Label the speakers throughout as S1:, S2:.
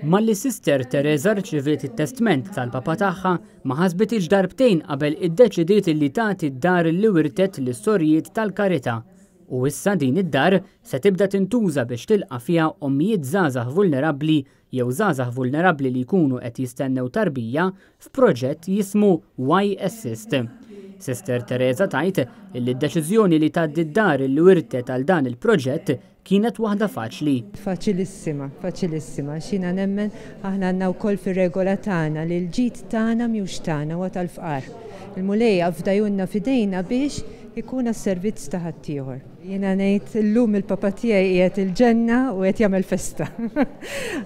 S1: Malli Sister Teresa rċeviet it-testament tal-papa tagħha ma ħasbitx darbtejn qabel iddeċidiet li tagħti d-dar li wirtet l-istorjiet tal-karità. U issa din id-dar se tibda tintuża biex tilqa' fiha ommijiet żgħażagħ vulnerabbli jew żgħażagħ vulnerabbli li jkunu qed jistennew tarbija f'proġett jismu Y Assist. Sister Teresa tgħid li d-deċiżjoni li tgħaddi d-dar li wirtet għal dan il-proġett kienet waħda faċli.
S2: Faċilissima, xina nemmen aħna għandna wkoll fir-regola tagħna li l-ġid tagħna mhux tagħna huwa tal-fqar. Il-mulejja fdajunna fidejna biex ikun għas-servizz ta' ħaddieħor. Jiena ngħid illum il-papa tiegħi qiegħed il-ġenna u qed jagħmel festa.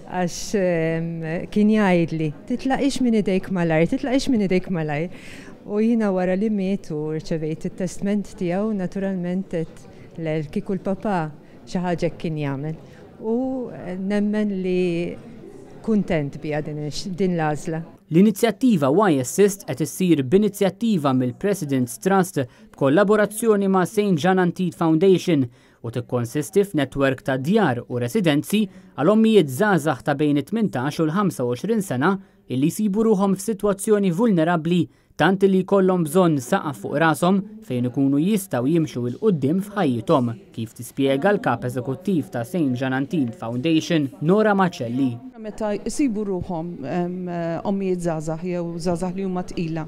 S2: Għax kien jgħidli, titlaqix minn idejk malajr. U jiena wara li miet u rċevejt it-testament tiegħu naturalment qed kieku l-papa xi ħaġa kien jagħmel. U nemmen li kuntent biha din l-għażla.
S1: L-inizjattiva Y Assist qed issir b'inizjattiva mill-President's Trust b'kollaborazzjoni ma' St. John Antide Foundation u tikkonsisti f'netwerk ta' djar u residenzi għal ommijiet żgħażagħ ta' bejn 18 u l-25 sena illi jsibu ruhom f'sitwazzjoni vulnerabbli tant li jkollhom bżonn saqaf fuq rashom fejn ikunu jistgħu jimxu il quddiem f'ħajjithom, kif tispjega l-kap eżekuttiv ta' St. John Antide Foundation Nora Macelli.
S3: Meta jsibu ruhom ommijiet żgħażagħ jew żgħażagħ li huma tqila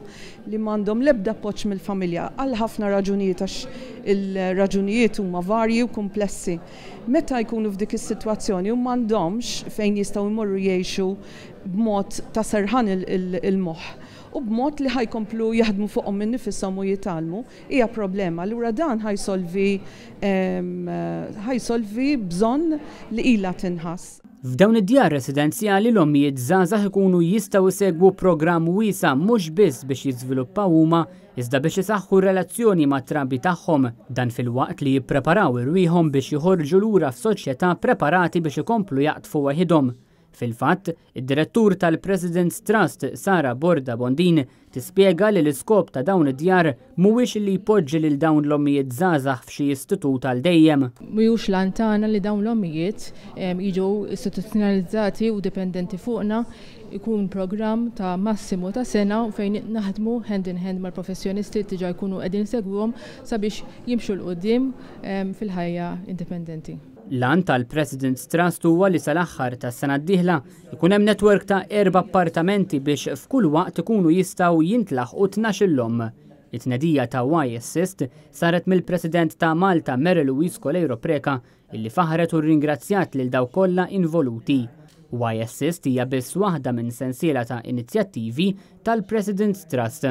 S3: li m'għandhom l-ebda appoġġ mill-familja għal ħafna raġunijiet għax il-raġunijiet huma varji u komplessi. Meta jkunu f'dik is-sitwazzjoni u m'għandhomx fejn jistgħu jmorru jgħixu b'mod ta' serħan il-moħħ u b'mod li ħajkomplu jaħdmu fuqhom minn nifisom u jitalmu, hija problema. Allura dan ħajsolvi bżonn li ilha tinħass.
S1: F'dawn id-djar residenzjali l-ommijiet żgħażagħ ikunu jistgħu jsegwu programm wiesa' mhux biss biex jiżviluppaw huma iżda biex isaħħu r-relazzjoni mat-trabi tagħhom dan fil-waqt li jippreparaw irwieħhom biex joħorġu lura f'soċjetà preparati biex ikomplu jaqtfu waħedhom. Fil-fatt, id-direttur tal-President's Trust Sara Borda Bondin tispjega li l-iskop ta' dawn id-djar mhuwiex li jpoġġi lil dawn l-ommijiet żgħażagħ f'xi istitut għal dejjem.
S4: Mhijiex lantana li dawn l-ommijiet jiġu istituzzjonalizzati u dipendenti fuqna, ikun programm ta' massimu ta' sena u fejn naħdmu hand in hand mal-professjonisti diġà jkunu qegħdin segwhom sabiex jimxu l-qudiem fil-ħajja indipendenti.
S1: L-għan tal-President's Trust huwa li sal-aħħar tas-sena d-dieħla ikun hemm netwerk ta' 4 appartamenti biex f'kull waqt ikunu jistgħu jintlaħqu 12-om. It-tnedija ta' Y Assist saret mill-President ta' Malta Mary Louise Coleyro Preca illi faħret u rringrazzjat lil daw kollha involuti. Y Assist hija biss waħda minn sensiela ta' inizjattivi tal-President's Trust.